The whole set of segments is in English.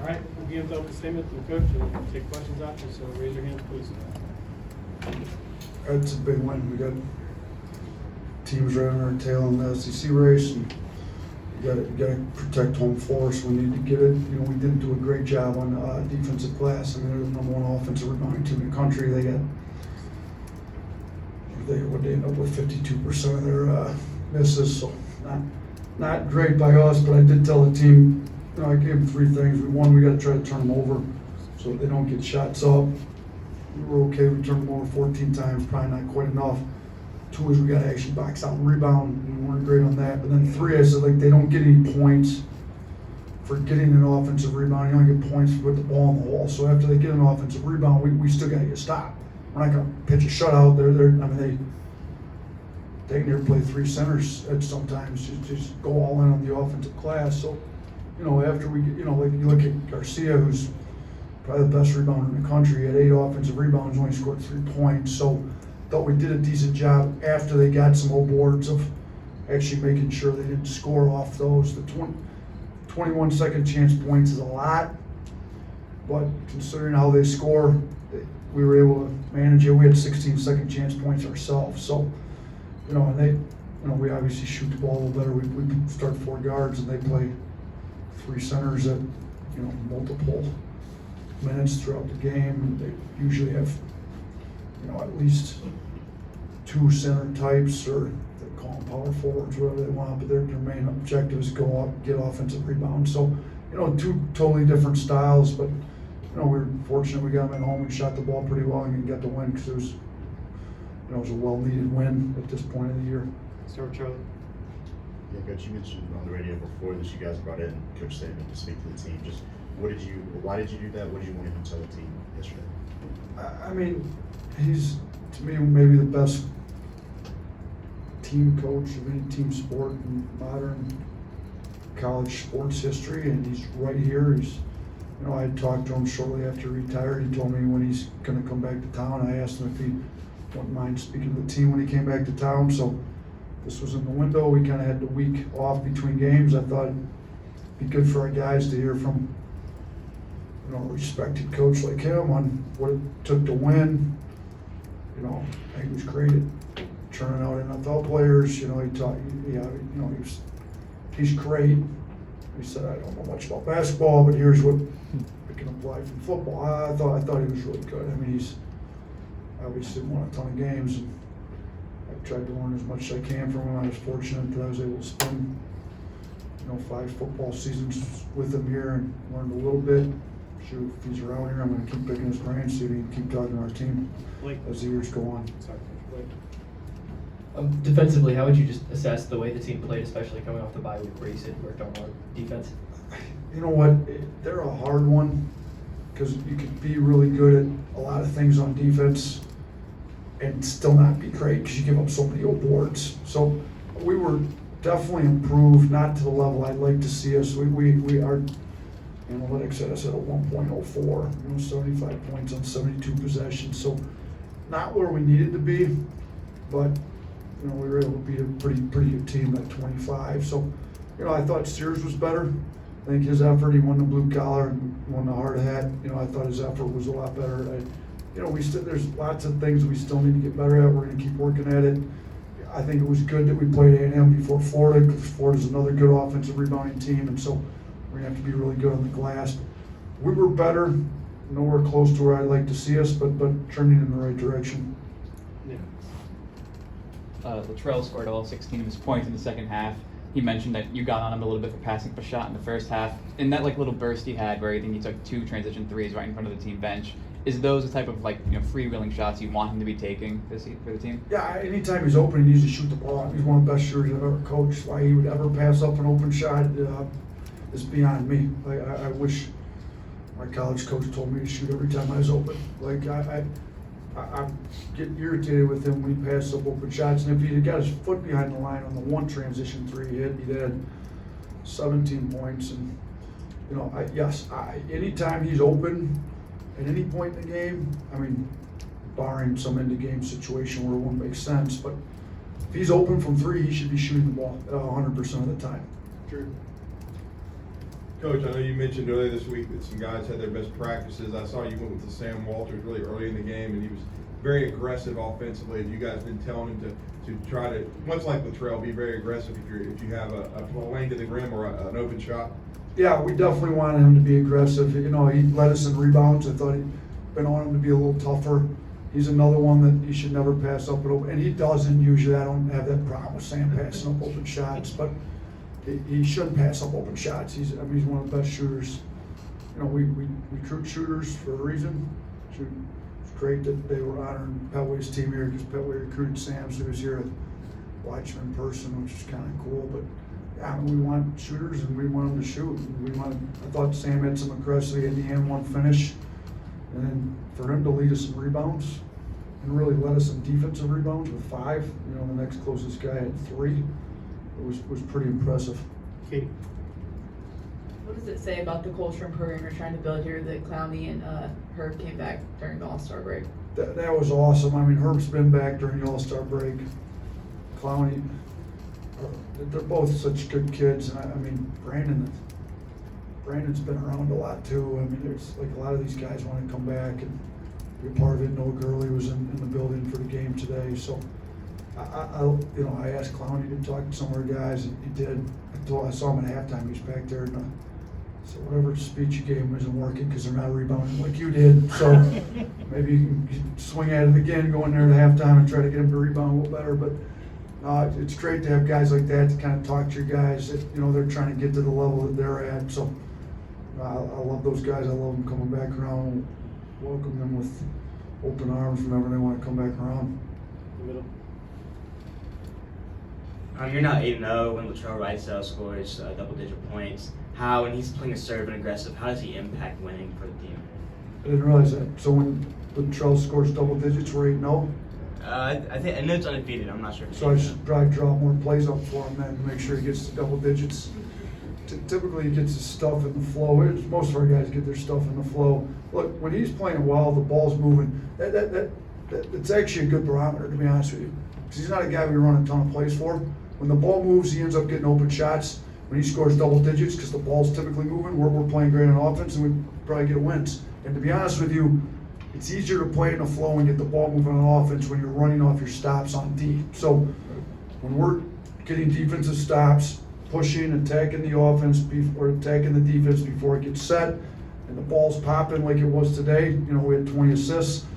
right, we'll give the open statement to the coach and take questions after, so raise your hands, please. It's a big win. We got teams right on our tail in the SEC race, and you got to protect home floor, so we need to get it. You know, we didn't do a great job on defensive glass. I mean, they're the number one offensive rebounding team in the country. They end up with 52% of their misses, so not great by us. But I did tell the team, you know, I gave them three things. One, we got to try to turn them over so they don't get shots up. We were okay. We turned them over 14 times, probably not quite enough. Two is we got to actually box out and rebound. We weren't great on that. But then three, I said, like, they don't get any points for getting an offensive rebound. You only get points for putting the ball in the hole. So after they get an offensive rebound, we still got to get stopped. We're not going to pitch a shutout. They near play three centers at sometimes. Just go all in on the offensive glass. So, you know, after we, you know, like you look at Garcia, who's probably the best rebounder in the country, he had 8 offensive rebounds, only scored 3 points. So, thought we did a decent job after they got some old boards of actually making sure they didn't score off those. The 21 second chance points is a lot, but considering how they score, we were able to manage it. We had 16 second chance points ourselves. So, you know, and they, you know, we obviously shoot the ball a little better. We start 4 guards and they play 3 centers at, you know, multiple minutes throughout the game. And they usually have, you know, at least 2 center types, or they call them power forwards, whatever they want, but their main objective is go up, get offensive rebounds. So, you know, 2 totally different styles, but, you know, we were fortunate we got them at home and shot the ball pretty well and got the win because it was, you know, it was a well-needed win at this point of the year. Start with Charlie. Yeah, Coach, you mentioned on the radio before that you guys brought in Coach Saban to speak to the team. Just why did you do that? What did you want him to tell the team yesterday? I mean, he's, to me, maybe the best team coach of any team sport in modern college sports history, and he's right here. He's, you know, I talked to him shortly after he retired. He told me when he's going to come back to town. I asked him if he wouldn't mind speaking to the team when he came back to town. So this was in the window. We kind of had the week off between games. I thought it'd be good for our guys to hear from, you know, a respected coach like him on what it took to win. You know, he was great at churning out NFL players. You know, he taught, you know, he's great. He said, I don't know much about basketball, but here's what we can apply from football. I thought he was really good. I mean, he's obviously won a ton of games. And I've tried to learn as much as I can from him. I was fortunate that I was able to spend, you know, 5 football seasons with him here and learned a little bit. Shoot, if he's around here, I'm going to keep picking his brain, see if he can keep talking to our team as the years go on. Sorry, Blake. Defensively, how would you just assess the way the team played, especially coming off the bye week where you said worked on more defense? You know what? They're a hard one because you could be really good at a lot of things on defense and still not be great because you give up so many old boards. So we were definitely improved, not to the level I'd like to see us. We our analytics had us at a 1.04, you know, 75 points on 72 possessions. So not where we needed to be, but you know, we were able to beat a pretty good team at 25. So, you know, I thought Sears was better. I think his effort, he won the blue collar and won the hard hat. You know, I thought his effort was a lot better. You know, there's lots of things we still need to get better at. We're going to keep working at it. I think it was good that we played A&M before Florida, because Florida's another good offensive rebounding team, and so we're going to have to be really good on the glass. We were better, nowhere close to where I'd like to see us, but trending in the right direction. Yeah. Latrell scored all 16 of his points in the second half. He mentioned that you got on him a little bit for passing up a shot in the first half. In that like little burst he had where I think he took 2 transition threes right in front of the team bench, is those the type of like, you know, freewheeling shots you want him to be taking for the team? Yeah, anytime he's open, he needs to shoot the ball. He's one of the best shooters I've ever coached. Why he would ever pass up an open shot is beyond me. Like, I wish my college coach told me to shoot every time I was open. Like, I get irritated with him when he passes up open shots. And if he'd got his foot behind the line on the 1 transition 3 he hit, he'd had 17 points. And, you know, anytime he's open at any point in the game, I mean, barring some end-of-game situation where it won't make sense, but if he's open from 3, he should be shooting the ball 100% of the time. Drew. Coach, I know you mentioned earlier this week that some guys had their best practices. I saw you went with the Sam Walters really early in the game, and he was very aggressive offensively. Have you guys been telling him to try to, much like Latrell, be very aggressive if you have a lane to the rim or an open shot? Yeah, we definitely wanted him to be aggressive. You know, he led us in rebounds. I thought he'd been on him to be a little tougher. He's another one that he should never pass up. And he doesn't usually. I don't have that problem with Sam passing up open shots, but he shouldn't pass up open shots. He's one of the best shooters. You know, we recruit shooters for a reason. It's great that they were honoring Petway's team here because Petway recruited Sam, so he was here to watch him in person, which is kind of cool. But yeah, I mean, we want shooters and we want them to shoot. I thought Sam had some aggressivity at the end, one finish, and then for him to lead us in rebounds and really led us in defensive rebounds with 5. You know, the next closest guy had 3. It was pretty impressive. Katie. What does it say about the culture and program you're trying to build here that Clowney and Herb came back during the All-Star break? That was awesome. I mean, Herb's been back during the All-Star break. Clowney, they're both such good kids. And I mean, Brandon's been around a lot too. I mean, there's like a lot of these guys want to come back and be a part of it. Noah Gurley was in the building for the game today. So I asked Clowney to talk to some of our guys, and he did. I saw him at halftime. He was back there, and so whatever speech you gave him isn't working because they're not rebounding like you did. So maybe you can swing at it again, go in there at halftime and try to get him to rebound a little better. But it's great to have guys like that to kind of talk to your guys that, you know, they're trying to get to the level that they're at. So I love those guys. I love them coming back around. Welcome them with open arms whenever they want to come back around. Middle. You're now 8-0 when Latrell Wrightsell scores double-digit points. How, when he's playing assertive and aggressive, how does he impact winning for the team? I didn't realize that. So when Latrell scores double digits, we're 8-0. I know it's undefeated. I'm not sure. So I should probably draw more plays up for him then to make sure he gets to double digits. Typically he gets his stuff in the flow. Most of our guys get their stuff in the flow. Look, when he's playing well, the ball's moving. It's actually a good barometer, to be honest with you. Because he's not a guy we run a ton of plays for. When the ball moves, he ends up getting open shots. When he scores double digits, because the ball's typically moving, we're playing great on offense, and we probably get wins. And to be honest with you, it's easier to play in the flow and get the ball moving on offense when you're running off your stops on D. So when we're getting defensive stops, pushing, attacking the offense, or attacking the defense before it gets set, and the ball's popping like it was today, you know, we had 20 assists,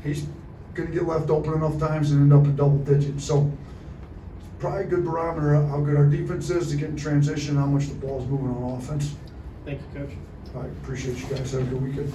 he's going to get left open enough times and end up in double digits. So probably a good barometer of how good our defense is to get in transition, how much the ball's moving on offense. Thank you, Coach. I appreciate you guys. Have a good weekend.